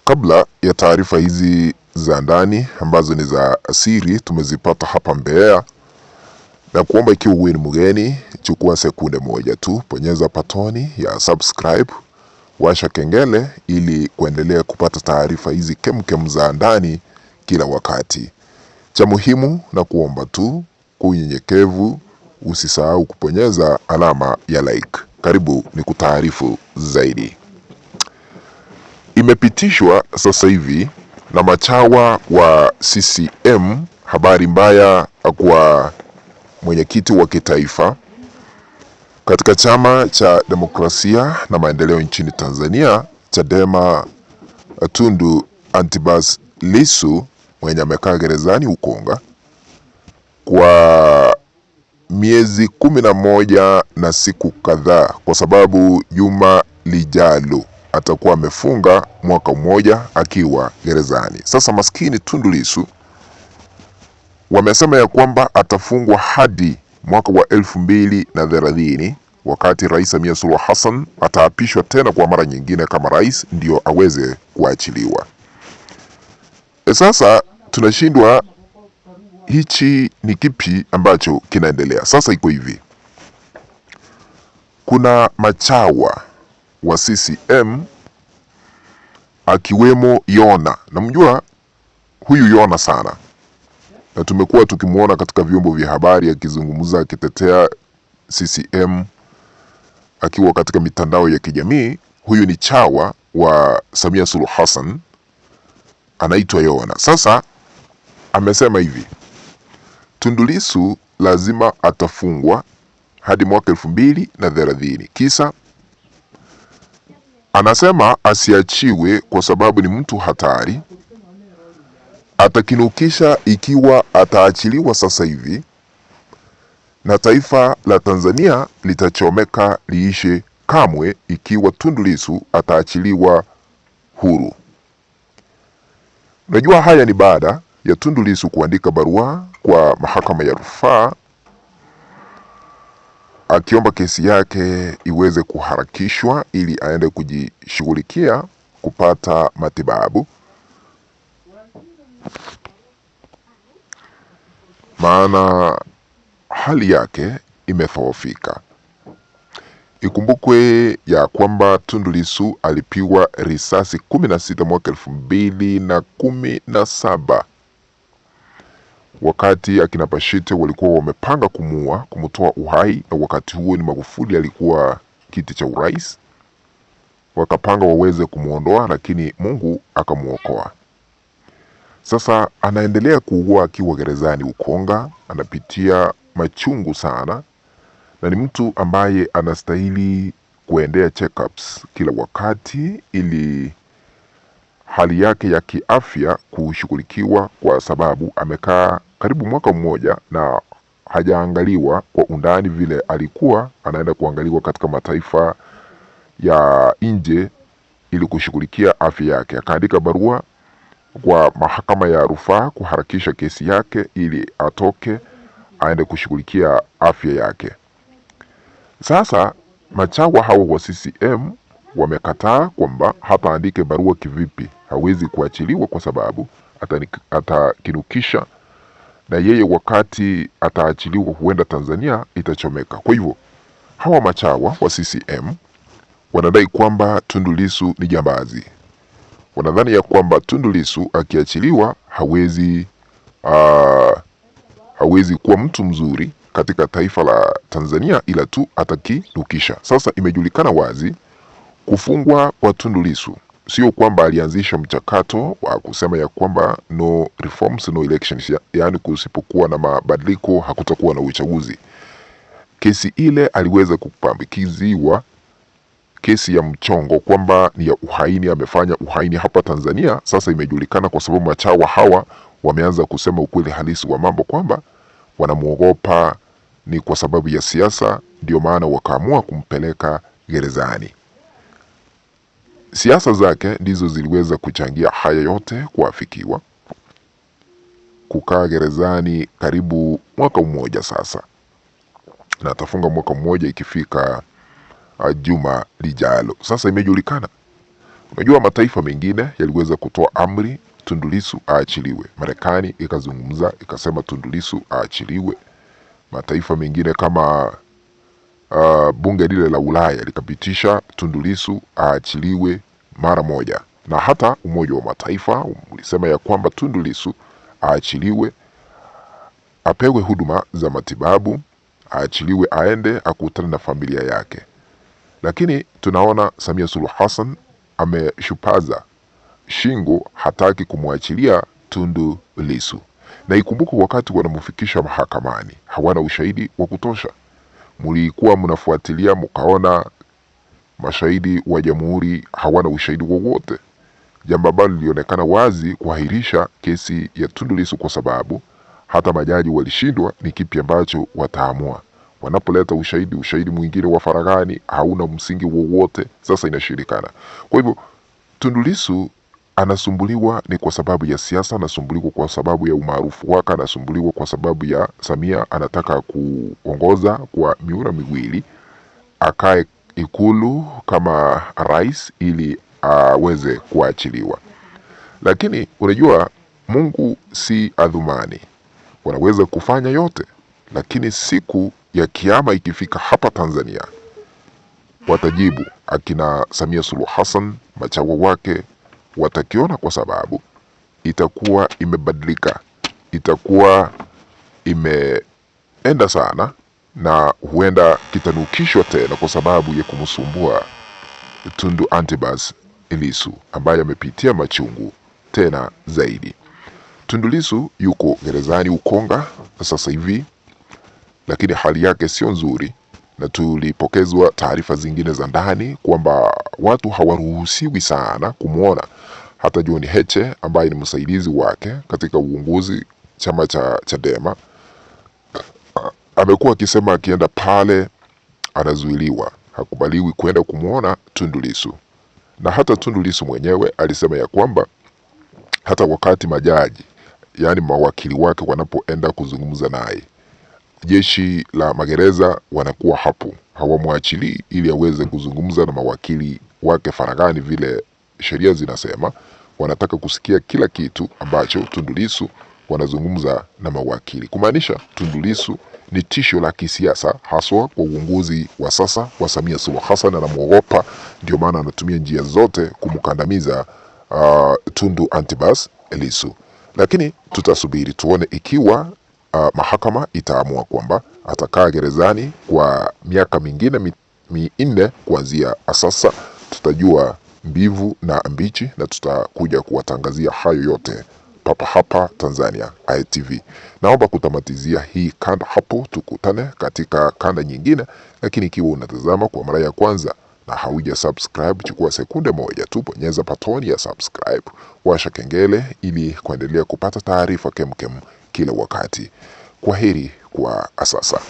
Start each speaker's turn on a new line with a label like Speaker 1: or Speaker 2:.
Speaker 1: Kabla ya taarifa hizi za ndani ambazo ni za asiri tumezipata hapa Mbeya, na kuomba ikiwa wewe ni mgeni, chukua sekunde moja tu, bonyeza patoni ya subscribe, washa kengele ili kuendelea kupata taarifa hizi kemkem za ndani kila wakati. Cha muhimu na kuomba tu kwa unyenyekevu usisahau kubonyeza alama ya like. Karibu ni kutaarifu zaidi. Imepitishwa sasa hivi na machawa wa CCM habari mbaya kwa mwenyekiti wa kitaifa katika chama cha demokrasia na maendeleo nchini Tanzania Chadema, Tundu Antipas Lissu mwenye amekaa gerezani Ukonga kwa miezi 11 na siku kadhaa, kwa sababu juma lijalo atakuwa amefunga mwaka mmoja akiwa gerezani. Sasa maskini Tundu Lissu wamesema ya kwamba atafungwa hadi mwaka wa 2030 wakati Rais Samia Suluhu Hassan ataapishwa tena kwa mara nyingine kama rais, ndio aweze kuachiliwa. Sasa tunashindwa hichi ni kipi ambacho kinaendelea. Sasa iko hivi, kuna machawa wa CCM akiwemo Yona. Namjua huyu Yona sana, na tumekuwa tukimuona katika vyombo vya habari akizungumza, akitetea CCM, akiwa katika mitandao ya kijamii. Huyu ni chawa wa Samia Suluhu Hassan, anaitwa Yona. Sasa amesema hivi, Tundu Lissu lazima atafungwa hadi mwaka 2030. Kisa anasema asiachiwe kwa sababu ni mtu hatari, atakinukisha ikiwa ataachiliwa sasa hivi, na taifa la Tanzania litachomeka liishe kamwe ikiwa Tundu Lissu ataachiliwa huru. Najua haya ni baada ya Tundu Lissu kuandika barua kwa mahakama ya rufaa akiomba kesi yake iweze kuharakishwa ili aende kujishughulikia kupata matibabu, maana hali yake imedhoofika. Ikumbukwe ya kwamba Tundu Lissu alipigwa risasi 16 mwaka 2017 wakati akina Bashite walikuwa wamepanga kumtoa uhai, na wakati huo ni Magufuli alikuwa kiti cha urais, wakapanga waweze kumuondoa, lakini Mungu akamuokoa. Sasa anaendelea kuugua akiwa gerezani Ukonga, anapitia machungu sana, na ni mtu ambaye anastahili kuendea checkups kila wakati ili hali yake ya kiafya kushughulikiwa, kwa sababu amekaa karibu mwaka mmoja na hajaangaliwa kwa undani vile alikuwa anaenda kuangaliwa katika mataifa ya nje ili kushughulikia afya yake. Akaandika barua kwa mahakama ya rufaa kuharakisha kesi yake ili atoke aende kushughulikia afya yake. Sasa machawa hawa wa CCM wamekataa kwamba hata andike barua kivipi hawezi kuachiliwa kwa sababu atakinukisha, na yeye wakati ataachiliwa huenda Tanzania itachomeka. Kwa hivyo hawa machawa wa CCM wanadai kwamba Tundu Lissu ni jambazi. Wanadhani ya kwamba Tundu Lissu akiachiliwa hawezi kuwa mtu mzuri katika taifa la Tanzania, ila tu atakinukisha. Sasa imejulikana wazi kufungwa kwa Tundu Lissu sio kwamba alianzisha mchakato wa kusema ya kwamba no reforms no elections, yaani kusipokuwa na mabadiliko hakutakuwa na uchaguzi. Kesi ile aliweza kupambikiziwa kesi ya mchongo kwamba ni ya uhaini, amefanya uhaini hapa Tanzania. Sasa imejulikana kwa sababu machawa hawa wameanza kusema ukweli halisi wa mambo kwamba wanamuogopa ni kwa sababu ya siasa, ndio maana wakaamua kumpeleka gerezani. Siasa zake ndizo ziliweza kuchangia haya yote kuafikiwa, kukaa gerezani karibu mwaka mmoja sasa, na atafunga mwaka mmoja ikifika juma lijalo. Sasa imejulikana Unajua mataifa mengine yaliweza kutoa amri Tundu Lissu aachiliwe. Marekani ikazungumza ikasema Tundu Lissu aachiliwe. Mataifa mengine kama bunge lile la Ulaya likapitisha Tundu Lissu aachiliwe mara moja, na hata Umoja wa Mataifa ulisema ya kwamba Tundu Lissu aachiliwe, apewe huduma za matibabu, aachiliwe aende akutane na familia yake. Lakini tunaona Samia Suluhu Hassan ameshupaza shingo, hataki kumwachilia Tundu Lissu. Na ikumbuke wakati wanamfikisha mahakamani hawana ushahidi wa kutosha. Mulikuwa mnafuatilia mkaona mashahidi wa jamhuri hawana ushahidi wowote, jambo ambalo lilionekana wazi kuahirisha kesi ya Tundu Lissu, kwa sababu hata majaji walishindwa ni kipi ambacho wataamua. Wanapoleta ushahidi mwingine wa faraghani hauna msingi wowote, sasa inashirikana. Kwa hivyo Tundu Lissu anasumbuliwa ni kwa sababu ya siasa, anasumbuliwa kwa sababu ya umaarufu wake, anasumbuliwa kwa sababu ya Samia anataka kuongoza kwa miura miwili, akae Ikulu kama rais ili aweze kuachiliwa. Lakini unajua Mungu si adhumani, wanaweza kufanya yote, lakini siku ya kiyama ikifika hapa Tanzania watajibu. Akina Samia Suluhu Hassan, machawa wake watakiona, kwa sababu itakuwa imebadilika, itakuwa imeenda sana, na huenda kitanukishwa tena kwa sababu ya kumsumbua Tundu Antipas Lissu ambaye amepitia machungu tena zaidi. Tundu Lissu yuko gerezani Ukonga sasa hivi, lakini hali yake sio nzuri, na tulipokezwa taarifa zingine za ndani kwamba watu hawaruhusiwi sana kumwona. Hata John Heche ambaye ni msaidizi wake katika uongozi chama cha Chadema amekuwa akisema akienda pale anazuiliwa, hakubaliwi kwenda kumwona Tundu Lissu. Na hata Tundu Lissu mwenyewe alisema ya kwamba hata wakati majaji, yani mawakili wake, wanapoenda kuzungumza naye, jeshi la magereza wanakuwa hapo, hawamwachilii ili aweze kuzungumza na mawakili wake faraghani vile sheria zinasema. Wanataka kusikia kila kitu ambacho Tundu Lissu wanazungumza na mawakili, kumaanisha Tundu Lissu ni tisho la kisiasa, haswa kwa uongozi wa sasa wa Samia Suluhu Hassan. Anamuogopa, ndio maana anatumia njia zote kumkandamiza Tundu Antipas Lissu. Lakini tutasubiri tuone ikiwa mahakama itaamua kwamba atakaa gerezani kwa miaka mingine minne kuanzia sasa. Tutajua mbivu na mbichi, na tutakuja kuwatangazia hayo yote papa hapa Tanzania ITV. Naomba kutamatizia hii kanda hapo, tukutane katika kanda nyingine. Lakini ikiwa unatazama kwa mara ya kwanza na hauja subscribe, chukua sekunde moja tu, bonyeza patoni ya subscribe, washa kengele ili kuendelea kupata taarifa kemkem kila wakati. Kwaheri kwa sasa.